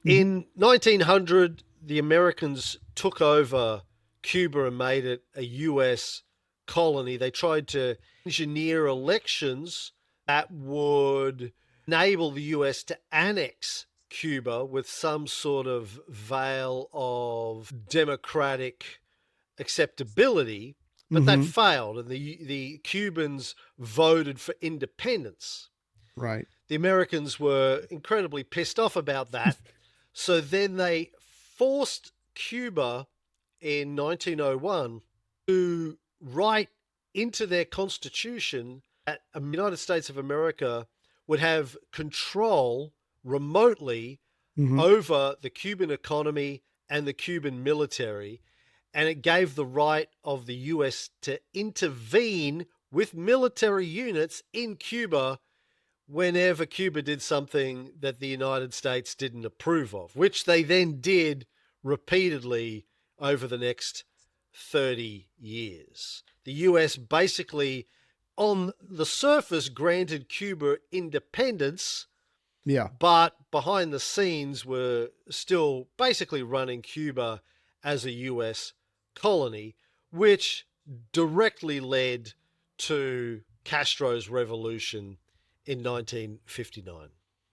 Mm-hmm. In 1900, the Americans took over Cuba and made it a US colony. They tried to engineer elections that would enable the US to annex Cuba with some sort of veil of democratic acceptability, but that Mm-hmm. failed, and the Cubans voted for independence. Right. The Americans were incredibly pissed off about that, so then they forced Cuba in 1901 to write into their constitution that the United States of America would have control remotely Mm-hmm. over the Cuban economy and the Cuban military, and it gave the right of the US to intervene with military units in Cuba whenever Cuba did something that the United States didn't approve of, which they then did repeatedly over the next 30 years. The US basically, on the surface, granted Cuba independence, Yeah. but behind the scenes were still basically running Cuba as a US colony, which directly led to Castro's revolution in 1959.